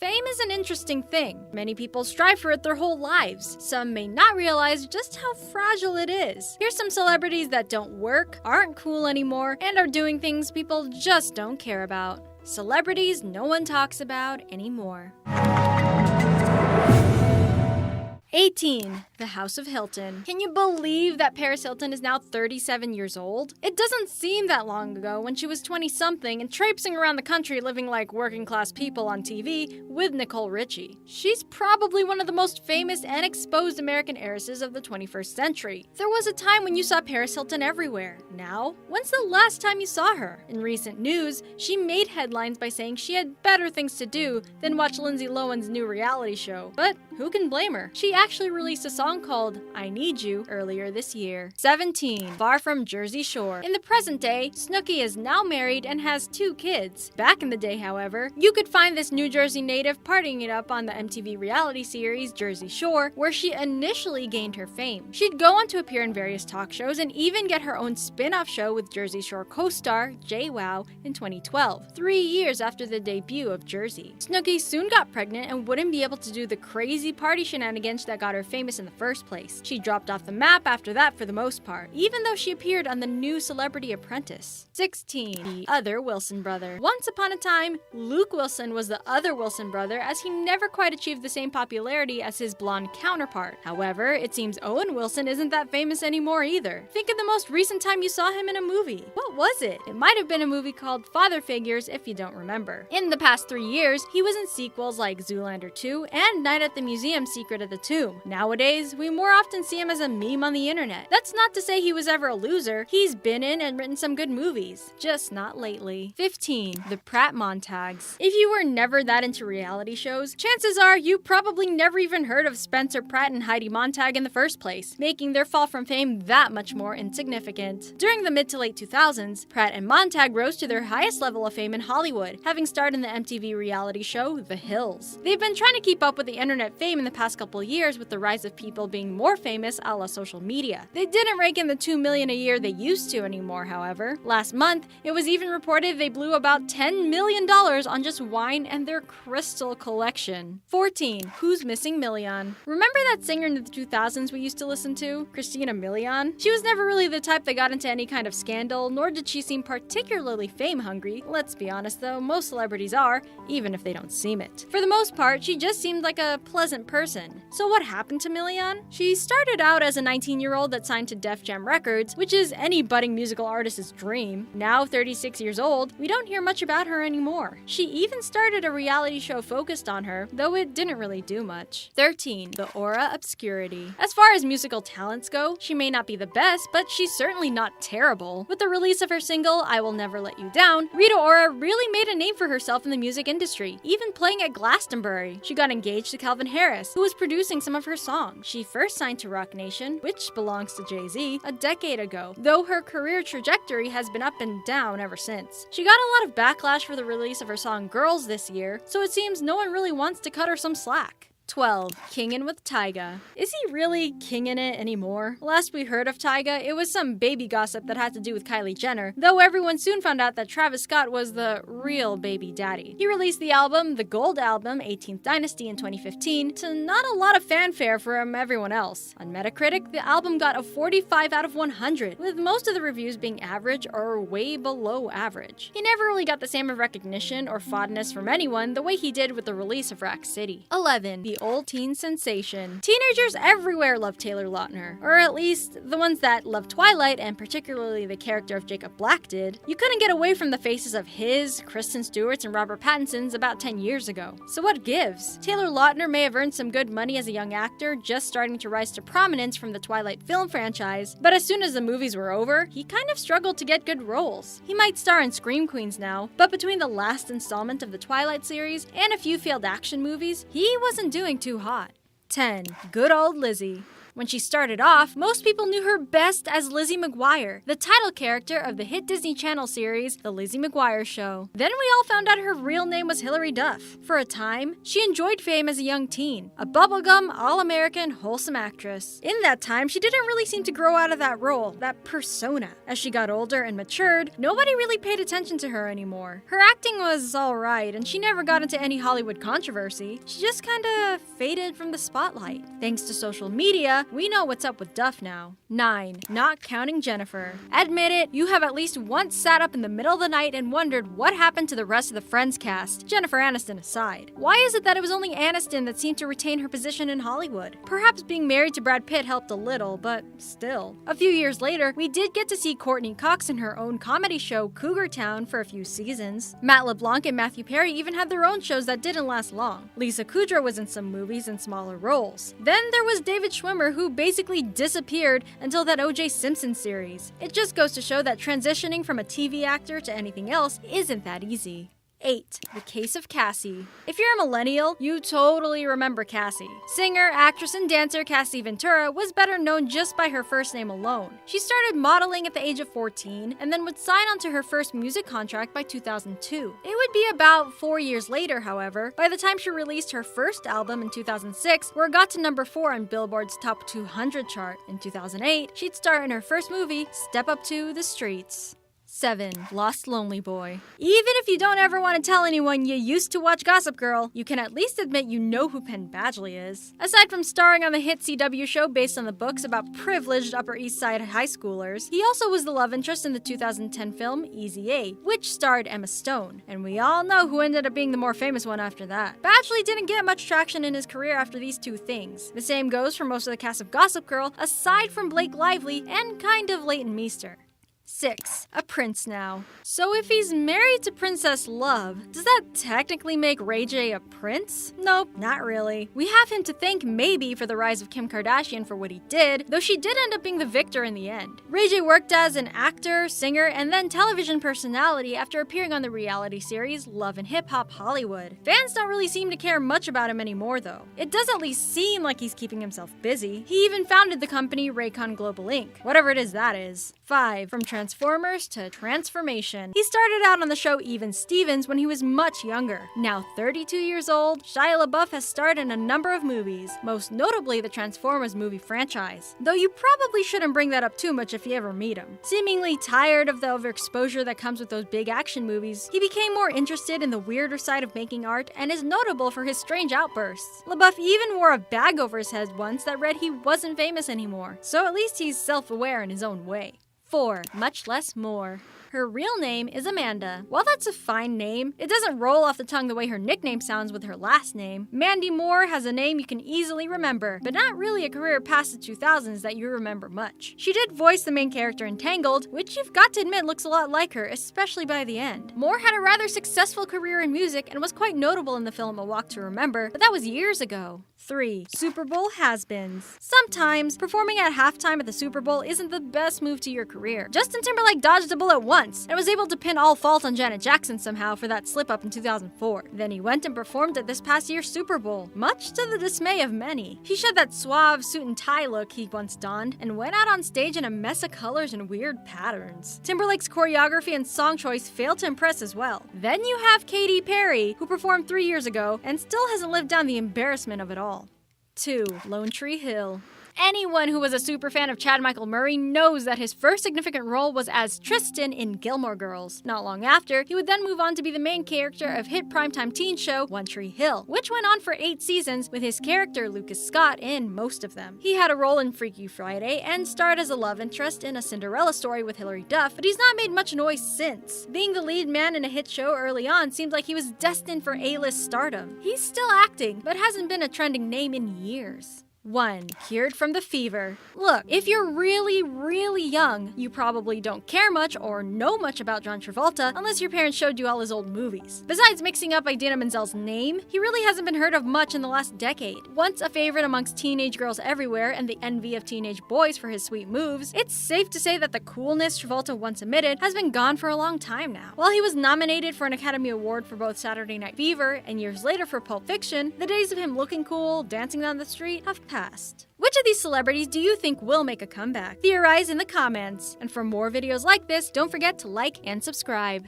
Fame is an interesting thing. Many people strive for it their whole lives. Some may not realize just how fragile it is. Here's some celebrities that don't work, aren't cool anymore, and are doing things people just don't care about. Celebrities no one talks about anymore. 18. The House of Hilton. Can you believe that Paris Hilton is now 37 years old? It doesn't seem that long ago when she was 20-something and traipsing around the country living like working-class people on TV with Nicole Richie. She's probably one of the most famous and exposed American heiresses of the 21st century. There was a time when you saw Paris Hilton everywhere. Now, when's the last time you saw her? In recent news, she made headlines by saying she had better things to do than watch Lindsay Lohan's new reality show. But who can blame her? She actually released a song called I Need You earlier this year. 17. Far from Jersey Shore. In the present day, Snooki is now married and has 2 kids. Back in the day, however, you could find this New Jersey native partying it up on the MTV reality series Jersey Shore, where she initially gained her fame. She'd go on to appear in various talk shows and even get her own spin-off show with Jersey Shore co-star JWoww in 2012, 3 years after the debut of Jersey. Snooki soon got pregnant and wouldn't be able to do the crazy party shenanigans that got her famous in the first place. She dropped off the map after that for the most part, even though she appeared on the new Celebrity Apprentice. 16. The other Wilson brother. Once upon a time, Luke Wilson was the other Wilson brother, as he never quite achieved the same popularity as his blonde counterpart. However, it seems Owen Wilson isn't that famous anymore either. Think of the most recent time you saw him in a movie. What was it? It might have been a movie called Father Figures if you don't remember. In the past 3 years, he was in sequels like Zoolander 2 and Night at the Museum: Secret of the Tomb. Nowadays, we more often see him as a meme on the internet. That's not to say he was ever a loser. He's been in and written some good movies, just not lately. 15. The Pratt Montags. If you were never that into reality shows, chances are you probably never even heard of Spencer Pratt and Heidi Montag in the first place, making their fall from fame that much more insignificant. During the mid to late 2000s, Pratt and Montag rose to their highest level of fame in Hollywood, having starred in the MTV reality show The Hills. They've been trying to keep up with the internet fame in the past couple years with the rise of people being more famous a la social media. They didn't rake in the $2 million a year they used to anymore, however. Last month, it was even reported they blew about $10 million on just wine and their crystal collection. 14. Who's Missing Milian? Remember that singer in the 2000s we used to listen to? Christina Milian? She was never really the type that got into any kind of scandal, nor did she seem particularly fame-hungry. Let's be honest though, most celebrities are, even if they don't seem it. For the most part, she just seemed like a pleasant person. So what happened to Milian? She started out as a 19-year-old that signed to Def Jam Records, which is any budding musical artist's dream. Now 36 years old, we don't hear much about her anymore. She even started a reality show focused on her, though it didn't really do much. 13. The Aura Obscurity. As far as musical talents go, she may not be the best, but she's certainly not terrible. With the release of her single, I Will Never Let You Down, Rita Ora really made a name for herself in the music industry, even playing at Glastonbury. She got engaged to Calvin Harris, who was producing some of her songs. She first signed to Roc Nation, which belongs to Jay-Z, a decade ago, though her career trajectory has been up and down ever since. She got a lot of backlash for the release of her song Girls this year, so it seems no one really wants to cut her some slack. 12. Kingin' with Tyga. Is he really kingin' it anymore? Last we heard of Tyga, it was some baby gossip that had to do with Kylie Jenner, though everyone soon found out that Travis Scott was the real baby daddy. He released the album, The Gold Album, 18th Dynasty in 2015, to not a lot of fanfare from everyone else. On Metacritic, the album got a 45 out of 100, with most of the reviews being average or way below average. He never really got the same recognition or fondness from anyone the way he did with the release of Rack City. 11. The old teen sensation. Teenagers everywhere love Taylor Lautner, or at least the ones that love Twilight and particularly the character of Jacob Black did. You couldn't get away from the faces of his, Kristen Stewart's, and Robert Pattinson's about 10 years ago. So what gives? Taylor Lautner may have earned some good money as a young actor, just starting to rise to prominence from the Twilight film franchise, but as soon as the movies were over, he kind of struggled to get good roles. He might star in Scream Queens now, but between the last installment of the Twilight series and a few failed action movies, he wasn't doing too hot. 10. Good old Lizzie. When she started off, most people knew her best as Lizzie McGuire, the title character of the hit Disney Channel series, The Lizzie McGuire Show. Then we all found out her real name was Hilary Duff. For a time, she enjoyed fame as a young teen, a bubblegum, all-American, wholesome actress. In that time, she didn't really seem to grow out of that role, that persona. As she got older and matured, nobody really paid attention to her anymore. Her acting was alright, and she never got into any Hollywood controversy. She just kinda faded from the spotlight. Thanks to social media, we know what's up with Duff now. 9. Not counting Jennifer. Admit it, you have at least once sat up in the middle of the night and wondered what happened to the rest of the Friends cast, Jennifer Aniston aside. Why is it that it was only Aniston that seemed to retain her position in Hollywood? Perhaps being married to Brad Pitt helped a little, but still. A few years later, we did get to see Courtney Cox in her own comedy show, Cougar Town, for a few seasons. Matt LeBlanc and Matthew Perry even had their own shows that didn't last long. Lisa Kudrow was in some movies in smaller roles. Then there was David Schwimmer, who basically disappeared until that O.J. Simpson series. It just goes to show that transitioning from a TV actor to anything else isn't that easy. 8. The Case of Cassie. If you're a millennial, you totally remember Cassie. Singer, actress, and dancer Cassie Ventura was better known just by her first name alone. She started modeling at the age of 14 and then would sign on to her first music contract by 2002. It would be about 4 years later, however, by the time she released her first album in 2006, where it got to number 4 on Billboard's Top 200 chart. In 2008, she'd star in her first movie, Step Up to the Streets. 7. Lost Lonely Boy. Even if you don't ever want to tell anyone you used to watch Gossip Girl, you can at least admit you know who Penn Badgley is. Aside from starring on the hit CW show based on the books about privileged Upper East Side high schoolers, he also was the love interest in the 2010 film Easy A, which starred Emma Stone. And we all know who ended up being the more famous one after that. Badgley didn't get much traction in his career after these two things. The same goes for most of the cast of Gossip Girl, aside from Blake Lively and kind of Leighton Meester. 6. A prince now. So if he's married to Princess Love, does that technically make Ray J a prince? Nope, not really. We have him to thank maybe for the rise of Kim Kardashian for what he did, though she did end up being the victor in the end. Ray J worked as an actor, singer, and then television personality after appearing on the reality series Love and Hip Hop Hollywood. Fans don't really seem to care much about him anymore though. It does at least seem like he's keeping himself busy. He even founded the company Raycon Global Inc., whatever it is that is. 5. From Transformers to Transformation. He started out on the show Even Stevens when he was much younger. Now 32 years old, Shia LaBeouf has starred in a number of movies, most notably the Transformers movie franchise. Though you probably shouldn't bring that up too much if you ever meet him. Seemingly tired of the overexposure that comes with those big action movies, he became more interested in the weirder side of making art and is notable for his strange outbursts. LaBeouf even wore a bag over his head once that read he wasn't famous anymore, so at least he's self-aware in his own way. 4. Much Less More. Her real name is Amanda. While that's a fine name, it doesn't roll off the tongue the way her nickname sounds with her last name. Mandy Moore has a name you can easily remember, but not really a career past the 2000s that you remember much. She did voice the main character in Tangled, which you've got to admit looks a lot like her, especially by the end. Moore had a rather successful career in music and was quite notable in the film A Walk to Remember, but that was years ago. 3. Super Bowl has-beens. Sometimes, performing at halftime at the Super Bowl isn't the best move to your career. Justin Timberlake dodged a bullet once, and was able to pin all fault on Janet Jackson somehow for that slip-up in 2004. Then he went and performed at this past year's Super Bowl, much to the dismay of many. He shed that suave suit and tie look he once donned, and went out on stage in a mess of colors and weird patterns. Timberlake's choreography and song choice failed to impress as well. Then you have Katy Perry, who performed 3 years ago, and still hasn't lived down the embarrassment of it all. 2. Lone Tree Hill. Anyone who was a super fan of Chad Michael Murray knows that his first significant role was as Tristan in Gilmore Girls. Not long after, he would then move on to be the main character of hit primetime teen show One Tree Hill, which went on for 8 seasons with his character Lucas Scott in most of them. He had a role in Freaky Friday and starred as a love interest in A Cinderella Story with Hilary Duff, but he's not made much noise since. Being the lead man in a hit show early on seemed like he was destined for A-list stardom. He's still acting, but hasn't been a trending name in years. 1. Cured from the fever. Look, if you're really young, you probably don't care much or know much about John Travolta unless your parents showed you all his old movies. Besides mixing up Idina Menzel's name, he really hasn't been heard of much in the last decade. Once a favorite amongst teenage girls everywhere and the envy of teenage boys for his sweet moves, it's safe to say that the coolness Travolta once emitted has been gone for a long time now. While he was nominated for an Academy Award for both Saturday Night Fever and years later for Pulp Fiction, the days of him looking cool, dancing down the street have past. Which of these celebrities do you think will make a comeback? Theorize in the comments. And for more videos like this, don't forget to like and subscribe.